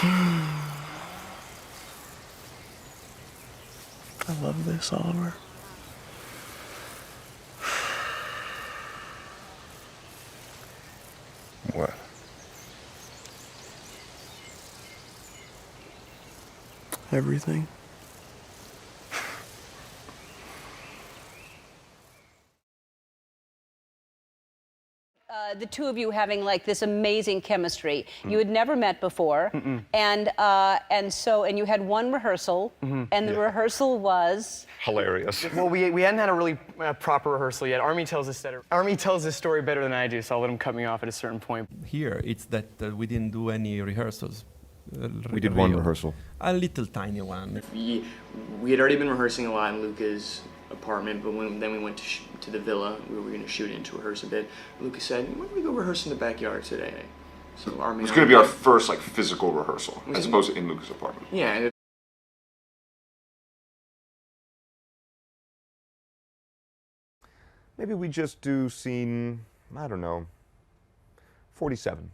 I love this, Oliver. What? Everything. The two of you having like this amazing chemistry. You had never met before, and you had one rehearsal, and the rehearsal was Hilarious. Well, we hadn't had a really proper rehearsal yet. Armie tells this story better than I do, so I'll let him cut me off at a certain point. Here, it's that we didn't do any rehearsals. We did one rehearsal. A little tiny one. We had already been rehearsing a lot in Luca's apartment, but then we went to the villa. We were going to shoot in to rehearse a bit. Luca said, "Why don't we go rehearse in the backyard today?" So Armie. It's going to be our first like physical rehearsal, as opposed to in Luca's apartment. Yeah. Maybe we just do scene, I don't know, 47.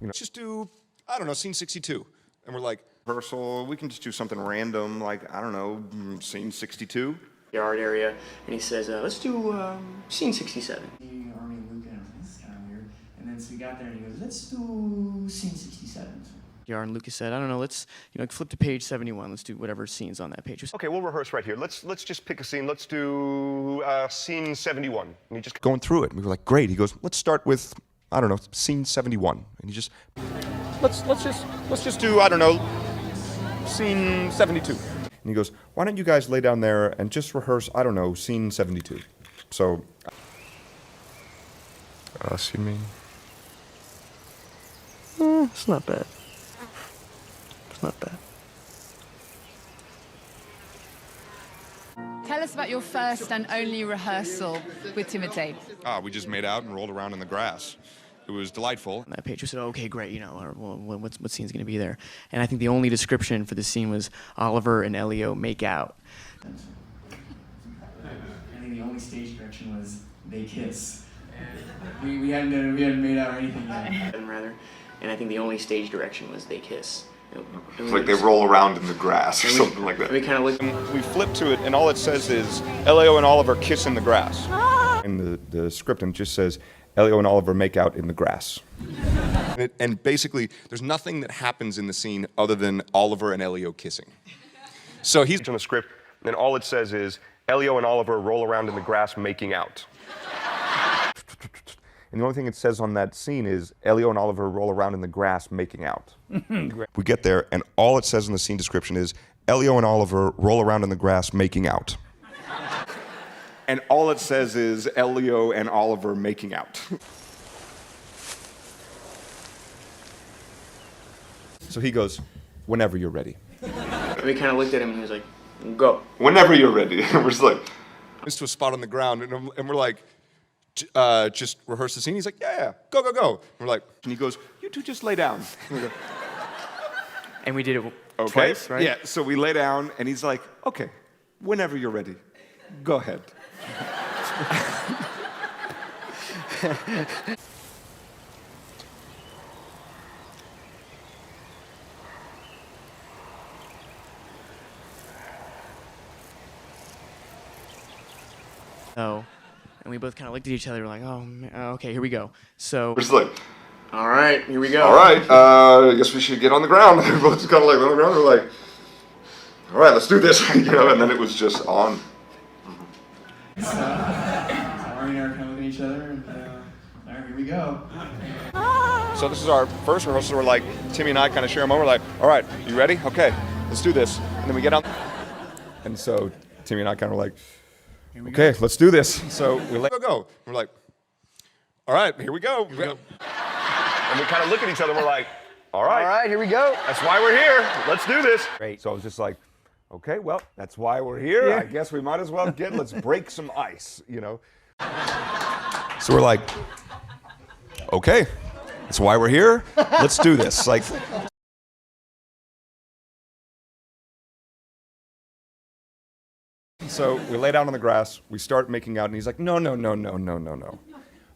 You know, Just do, I don't know, scene 62. And we're like, rehearsal. We can just do something random, like I don't know, scene 62. Yard area, and he says, "Let's do scene 67." Armie and Luca, and I was like, this is kind of weird. And then so we got there, and he goes, "Let's do scene 67." Yard and Luca said, "I don't know. Let's flip to page 71. Let's do whatever scene's on that page." Okay, we'll rehearse right here. Let's just pick a scene. Let's do scene 71. And he just going through it. And we were like, great. He goes, let's start with, I don't know, scene 71. And he just, let's just do, I don't know, scene 72. and he goes, why don't you guys lay down there and just rehearse, I don't know, scene 72. So, you mean? It's not bad. It's not bad. Tell us about your first and only rehearsal with Timothée. we just made out and rolled around in the grass. It was delightful. On that page, we said, "Okay, great. What scene's going to be there?" And I think the only description for the scene was Oliver and Elio make out. I think the only stage direction was they kiss. We hadn't made out or anything yet. And I think the only stage direction was they kiss. It's like they roll around in the grass or something like that. We kind of looked. We flip to it, and all it says is, Elio and Oliver kiss in the grass. In the script, and it just says, Elio and Oliver make out in the grass. And basically, there's nothing that happens in the scene other than Oliver and Elio kissing. So he's On the script, and all it says is, Elio and Oliver roll around in the grass making out. And the only thing it says on that scene is, Elio and Oliver roll around in the grass making out. we get there, and all it says in the scene description is, Elio and Oliver roll around in the grass making out. And all it says is, Elio and Oliver making out. So he goes, whenever you're ready. And we kind of looked at him, and he was like, "Go." Whenever you're ready. We're just like, This to a spot on the ground, and we're like, just rehearse the scene. He's like, yeah, go, go, go. And we're like, and he goes, you two just lay down. And we go, And we did it okay. twice, right? Yeah, so we lay down, and he's like, okay, whenever you're ready, go ahead. Oh. And we both kind of looked at each other, like, "Oh, okay, here we go." So. We're just like, All right, here we go. all right, I guess we should get on the ground. We're both just kind of like on the ground. We're like, all right, let's do this. And then it was just on. So Armie and I were kind of looking at each other, and all right, here we go. So this is our first rehearsal. We're like, Timmy and I kind of share a moment. We're like, all right, you ready? Okay, let's do this. And then we get on. And so Timmy and I kind of like, okay, let's do this. So we let go. We're like, all right, here we go. And we kind of look at each other. We're like, all right, here we go. that's why we're here. Let's do this. Great. So I was just like, okay, well, that's why we're here. Yeah. I guess we might as well let's break some ice, so we're like, okay, that's why we're here. Let's do this. Like, So we lay down on the grass, we start making out, and he's like, no.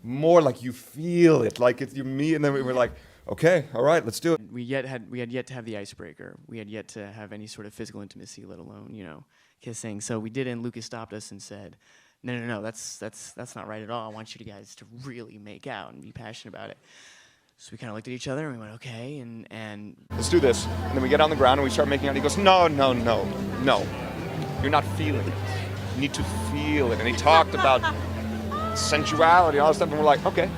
More like you feel it, like it's you, me, and then we were like, okay, all right, let's do it. We had yet to have the icebreaker. We had yet to have any sort of physical intimacy, let alone, you know, kissing. So we did it, and Lucas stopped us and said, no, that's not right at all. I want you guys to really make out and be passionate about it. So we kind of looked at each other and we went, okay, and Let's do this. And then we get on the ground and we start making out. He goes, no. You're not feeling it. You need to feel it. And he talked about sensuality, all this stuff, and we're like, okay,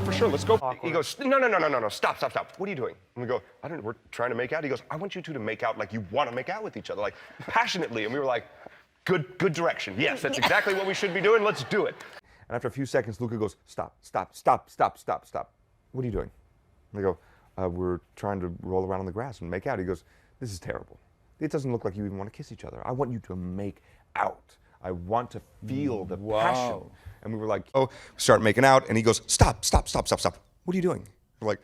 for sure, let's go. He goes, no, stop. What are you doing? And we go, we're trying to make out. He goes, I want you two to make out like you want to make out with each other, like passionately. And we were like, good direction. Yes, that's exactly what we should be doing. Let's do it. And after a few seconds, Luca goes, stop. What are you doing? And I go, we're trying to roll around on the grass and make out. He goes, this is terrible. It doesn't look like you even want to kiss each other. I want you to make out. I want to feel the passion. And we were like, oh, start making out. And he goes, stop. What are you doing? We're like,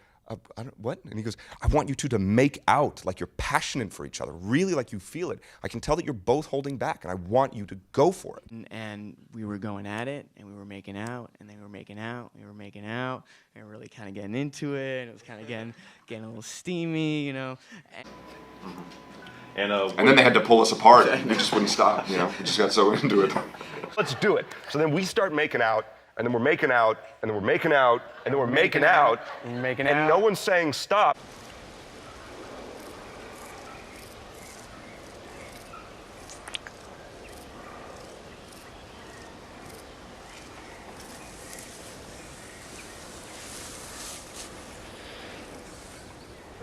what? And he goes, I want you two to make out like you're passionate for each other, really like you feel it. I can tell that you're both holding back, and I want you to go for it. And we were going at it, and we were making out, and then we were making out, and we were making out, and really kind of getting into it, and it was kind of getting a little steamy, you know. And then they had to pull us apart. They just wouldn't stop, you know. We just got so into it. Let's do it. So then we start making out, and then we're making out, and then we're making out, and then we're making out, and no one's saying stop.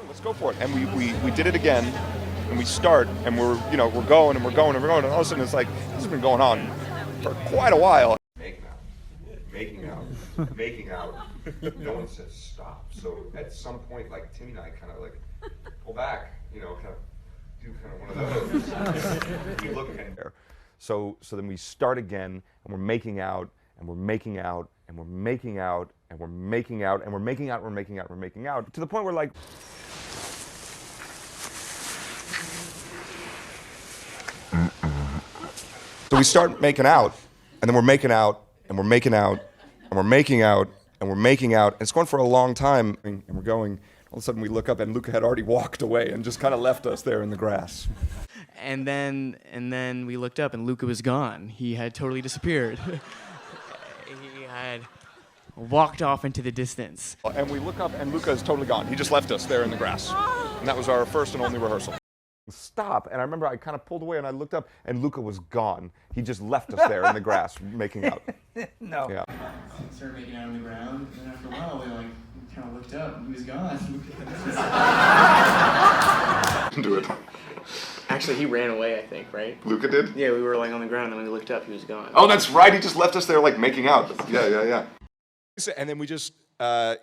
Let's go for it. And we did it again, and we start, and we're going, and all of a sudden it's like, this has been going on for quite a while. Making out. No one says stop. So at some point, like Timmy and I kind of like pull back, you know, kind of do kind of one of those. We look at it. So then we start again, and we're making out, and we're making out, and we're making out, and we're making out, and we're making out, we're making out, to the point where like. So we start making out, and then we're making out, and we're making out, and we're making out, and we're making out, and it's going for a long time, and we're going, all of a sudden we look up, and Luca had already walked away and just kind of left us there in the grass. And then we looked up, and Luca was gone. He had totally disappeared. He had walked off into the distance. And we look up, and Luca is totally gone. He just left us there in the grass. And that was our first and only rehearsal. Stop, and I remember I kind of pulled away, and I looked up, and Luca was gone. He just left us there in the grass, making out. No. Yeah. We started making out on the ground, and then after a while, we kind of looked up, and he was gone. Do it. Actually, he ran away, I think, right? Luca did? Yeah, we were like on the ground, and when we looked up, he was gone. Oh, that's right. He just left us there like making out. Yeah. And then we just,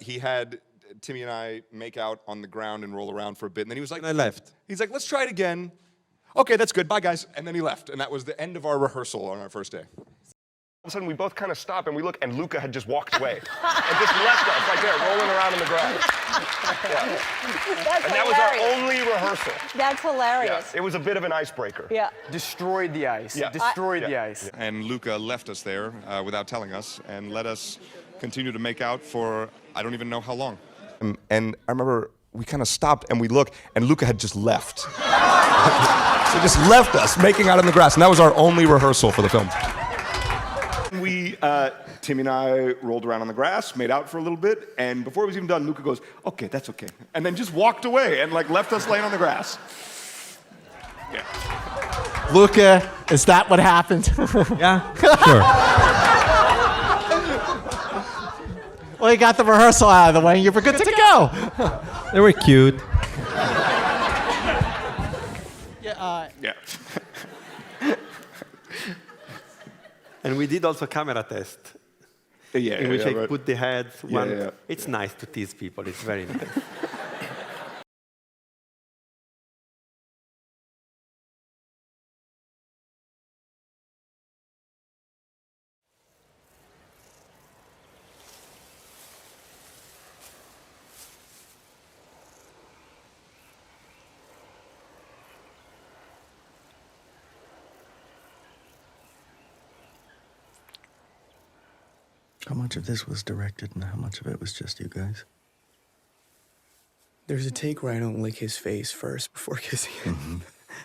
he had Timmy and I make out on the ground and roll around for a bit, and then he was like, I left. He's like, let's try it again. Okay, that's good, bye guys. And then he left, and that was the end of our rehearsal on our first day. All of a sudden, we both kind of stop, and we look, and Luca had just walked away. And just left us right there, rolling around in the grass. Yeah. And that was our only rehearsal. That's hilarious. Yeah. It was a bit of an icebreaker. Yeah. Destroyed the ice. Yeah. Destroyed the ice. And Luca left us there without telling us, and let us continue to make out for, I don't even know how long. And I remember we kind of stopped and we looked, and Luca had just left. So just left us making out in the grass, and that was our only rehearsal for the film. We, Timmy and I rolled around on the grass, made out for a little bit, and before it was even done, Luca goes, okay, that's okay. And then just walked away and like left us laying on the grass. Yeah. Luca, is that what happened? Yeah, sure. Well, you got the rehearsal out of the way, and you were good to go. They were cute. Yeah. And we did also camera test, in which I put the heads. It's nice to tease people. It's very nice. How much of this was directed and how much of it was just you guys? There's a take where I don't lick his face first before kissing him.